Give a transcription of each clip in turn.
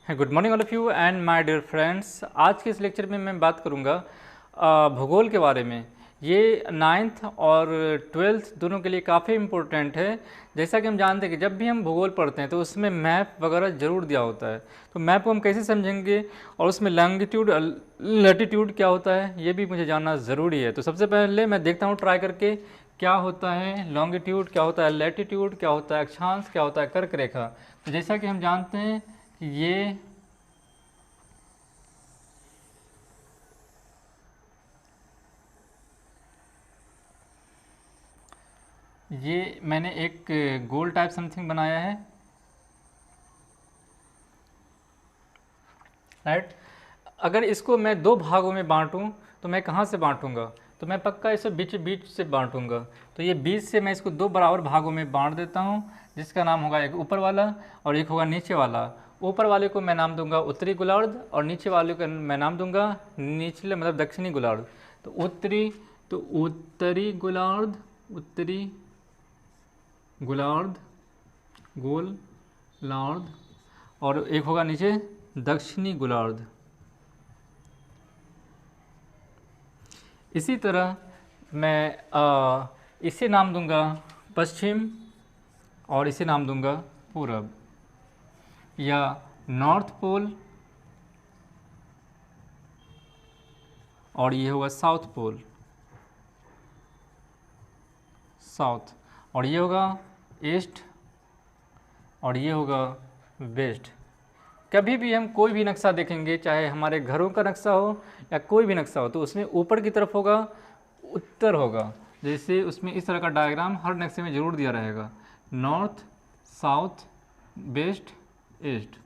Good morning all of you and my dear friends. आज के इस लेक्चर में मैं बात करूंगा भूगोल के बारे में। ये नाइन्थ और ट्वेल्थ दोनों के लिए काफ़ी इम्पोर्टेंट है। जैसा कि हम जानते हैं कि जब भी हम भूगोल पढ़ते हैं तो उसमें मैप वगैरह ज़रूर दिया होता है। तो मैप को हम कैसे समझेंगे और उसमें लॉन्गिट्यूड लैटिट्यूड क्या होता है ये भी मुझे जानना ज़रूरी है। तो सबसे पहले मैं देखता हूँ ट्राई करके क्या होता है लॉन्गिट्यूड, क्या होता है लैटिट्यूड, क्या होता है अक्षांश, क्या होता है कर्क रेखा। तो जैसा कि हम जानते हैं कि ये मैंने एक गोल टाइप समथिंग बनाया है, राइट। अगर इसको मैं दो भागों में बांटूं तो मैं कहाँ से बांटूंगा? तो मैं पक्का इसे बीच बीच से बांटूंगा। तो ये बीच से मैं इसको दो बराबर भागों में बांट देता हूँ, जिसका नाम होगा एक ऊपर वाला और एक होगा नीचे वाला। ऊपर वाले को मैं नाम दूंगा उत्तरी गोलार्ध और नीचे वाले को मैं नाम दूंगा निचले मतलब दक्षिणी गोलार्ध। तो उत्तरी गोलार्ध, उत्तरी गोलार्ध, गोलार्ध, और एक होगा नीचे दक्षिणी गोलार्ध। इसी तरह मैं इसे नाम दूंगा पश्चिम और इसे नाम दूंगा पूरब, या नॉर्थ पोल और ये होगा साउथ पोल, साउथ, और ये होगा ईस्ट और ये होगा वेस्ट। कभी भी हम कोई भी नक्शा देखेंगे, चाहे हमारे घरों का नक्शा हो या कोई भी नक्शा हो, तो उसमें ऊपर की तरफ होगा उत्तर होगा। जैसे उसमें इस तरह का डायग्राम हर नक्शे में ज़रूर दिया रहेगा, नॉर्थ, साउथ, वेस्ट, ईस्ट।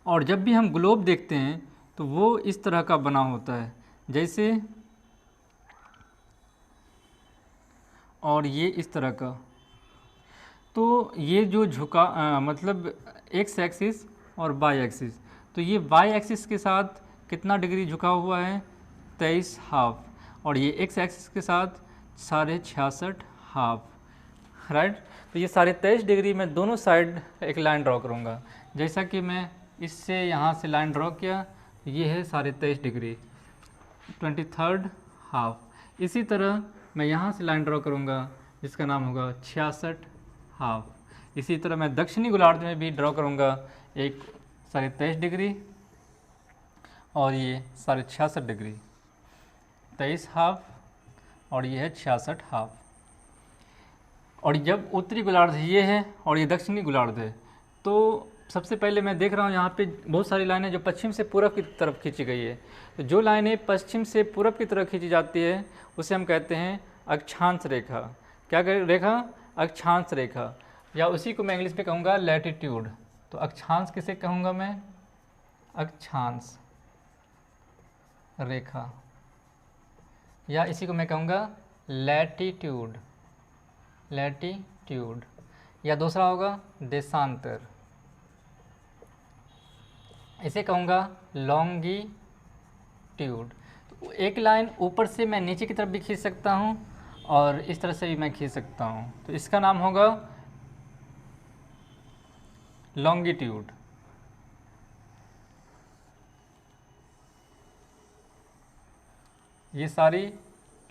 और जब भी हम ग्लोब देखते हैं तो वो इस तरह का बना होता है, जैसे, और ये इस तरह का। तो ये जो मतलब एक्स एक्सिस और वाई एक्सिस, तो ये वाई एक्सिस के साथ कितना डिग्री झुका हुआ है? 23.5। और ये एक्स एक्सिस के साथ 66.5, राइट। तो ये 23.5 डिग्री में दोनों साइड एक लाइन ड्रॉ करूँगा। जैसा कि मैं इससे यहाँ से लाइन ड्रॉ किया, ये है 23.5 डिग्री, 23.5। इसी तरह मैं यहाँ से लाइन ड्रॉ करूँगा जिसका नाम होगा 66.5। इसी तरह मैं दक्षिणी गोलार्ध में भी ड्रॉ करूँगा एक 23.5 डिग्री और ये 66.5 डिग्री, 23.5 और ये है 66.5। और जब उत्तरी गोलार्ध ये है और ये दक्षिणी गोलार्ध है, तो सबसे पहले मैं देख रहा हूँ यहाँ पे बहुत सारी लाइनें जो पश्चिम से पूरब की तरफ खींची गई है। तो जो लाइनें पश्चिम से पूरब की तरफ खींची जाती है उसे हम कहते हैं अक्षांश रेखा। क्या रेखा? अक्षांश रेखा, या उसी को मैं इंग्लिश में कहूँगा लैटिट्यूड। तो अक्षांश किसे कहूँगा मैं? अक्षांश रेखा, या इसी को मैं कहूँगा लैटिट्यूड, लैटिट्यूड, या दूसरा होगा देशांतर, इसे कहूँगा लॉन्गिट्यूड। तो एक लाइन ऊपर से मैं नीचे की तरफ भी खींच सकता हूँ और इस तरह से भी मैं खींच सकता हूँ, तो इसका नाम होगा लॉन्गिट्यूड। ये सारी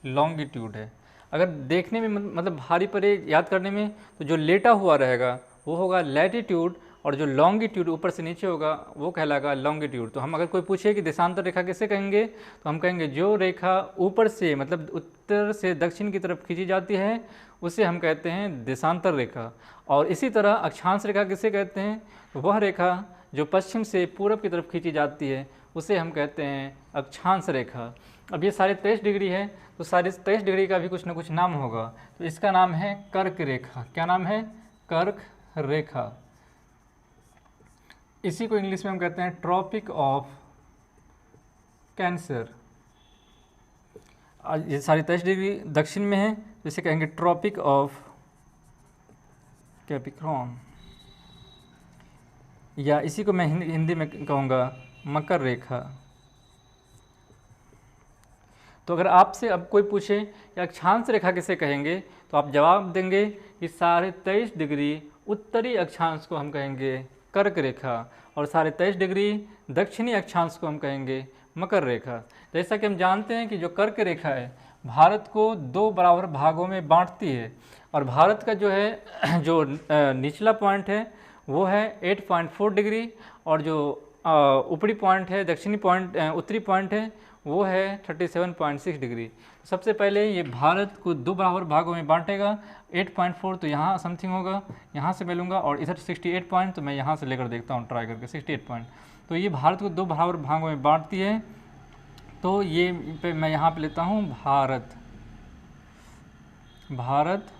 लॉन्गिट्यूड है। अगर देखने में मतलब भारी पड़े याद करने में, तो जो लेटा हुआ रहेगा वो होगा लैटिट्यूड, और जो लॉन्गिट्यूड ऊपर से नीचे होगा वो कहलाएगा लॉन्गिट्यूड। तो हम अगर कोई पूछे कि देशांतर रेखा किसे कहेंगे, तो हम कहेंगे जो रेखा ऊपर से मतलब उत्तर से दक्षिण की तरफ खींची जाती है उसे हम कहते हैं देशांतर रेखा। और इसी तरह अक्षांश रेखा किसे कहते हैं? तो वह रेखा जो पश्चिम से पूरब की तरफ खींची जाती है उसे हम कहते हैं अक्षांश रेखा। अब ये 23.5 डिग्री है, तो 23.5 डिग्री का भी कुछ ना कुछ नाम होगा। तो इसका नाम है कर्क रेखा। क्या नाम है? कर्क रेखा। इसी को इंग्लिश में हम कहते हैं ट्रॉपिक ऑफ कैंसर। ये 23.5 डिग्री दक्षिण में है, तो इसे कहेंगे ट्रॉपिक ऑफ कैप्रिकॉर्न, या इसी को मैं हिंदी में कहूँगा मकर रेखा। तो अगर आपसे अब कोई पूछे कि अक्षांश रेखा किसे कहेंगे, तो आप जवाब देंगे कि 23.5 डिग्री उत्तरी अक्षांश को हम कहेंगे कर्क रेखा, और 23.5 डिग्री दक्षिणी अक्षांश को हम कहेंगे मकर रेखा। जैसा कि हम जानते हैं कि जो कर्क रेखा है भारत को 2 बराबर भागों में बांटती है, और भारत का जो है जो निचला पॉइंट है वो है 8.4 डिग्री, और जो ऊपरी पॉइंट है, दक्षिणी पॉइंट, उत्तरी पॉइंट है वो है 37.6 डिग्री। सबसे पहले ये भारत को 2 बराबर भागों में बांटेगा। 8.4 तो यहाँ समथिंग होगा, यहाँ से मैं लूँगा, और इधर 68 पॉइंट, तो मैं यहाँ से लेकर देखता हूँ ट्राई करके 68 पॉइंट। तो ये भारत को 2 बराबर भागों में बांटती है। तो ये पे मैं यहाँ पे लेता हूँ भारत, भारत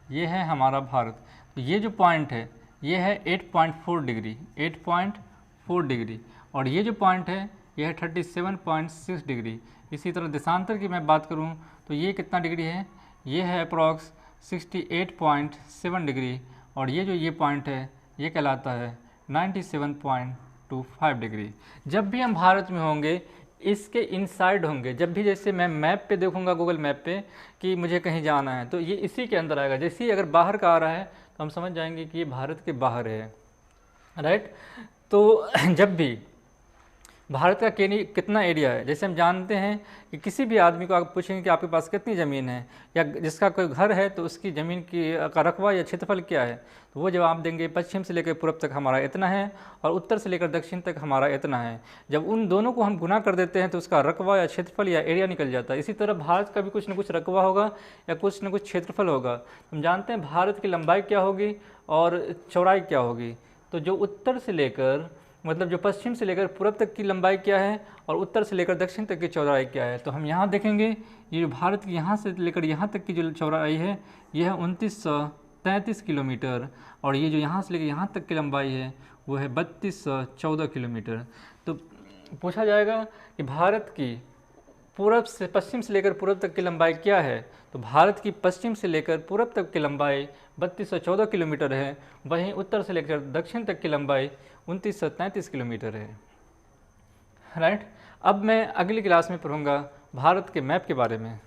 ये है हमारा भारत। तो ये जो पॉइंट है ये है 8.4 डिग्री, 8.4 डिग्री, और ये जो पॉइंट है ये है 37.6 डिग्री। इसी तरह देशांतर की मैं बात करूं तो ये कितना डिग्री है, ये है अप्रॉक्स 68.7 डिग्री, और ये पॉइंट है ये कहलाता है 97.25 डिग्री। जब भी हम भारत में होंगे इसके इनसाइड होंगे, जब भी जैसे मैं मैप पे देखूंगा गूगल मैप पे कि मुझे कहीं जाना है तो ये इसी के अंदर आएगा। जैसे ही अगर बाहर का आ रहा है तो हम समझ जाएंगे कि ये भारत के बाहर है, राइट। तो जब भी भारत का कितना एरिया है, जैसे हम जानते हैं कि किसी भी आदमी को आप पूछेंगे कि आपके पास कितनी ज़मीन है, या जिसका कोई घर है तो उसकी ज़मीन का रकबा या क्षेत्रफल क्या है, तो वो जवाब देंगे पश्चिम से लेकर पूर्व तक हमारा इतना है और उत्तर से लेकर दक्षिण तक हमारा इतना है। जब उन दोनों को हम गुना कर देते हैं तो उसका रकबा या क्षेत्रफल या एरिया निकल जाता है। इसी तरह भारत का भी कुछ न कुछ रकबा होगा या कुछ न कुछ क्षेत्रफल होगा। हम जानते हैं भारत की लंबाई क्या होगी और चौड़ाई क्या होगी। तो जो उत्तर से लेकर मतलब जो पश्चिम से लेकर पूर्व तक की लंबाई क्या है और उत्तर से लेकर दक्षिण तक की चौड़ाई क्या है, तो हम यहाँ देखेंगे ये जो भारत की यहाँ से लेकर यहाँ तक की जो चौड़ाई है यह है 2933 किलोमीटर, और ये जो यहाँ से लेकर यहाँ तक की लंबाई है वो है 3214 किलोमीटर। तो पूछा जाएगा कि भारत की पूरब से पश्चिम से लेकर पूर्व तक की लंबाई क्या है, तो भारत की पश्चिम से लेकर पूर्व तक की लंबाई 3214 किलोमीटर है, वहीं उत्तर से लेकर दक्षिण तक की लंबाई 2933 किलोमीटर है, राइट। अब मैं अगली क्लास में पढ़ूंगा भारत के मैप के बारे में।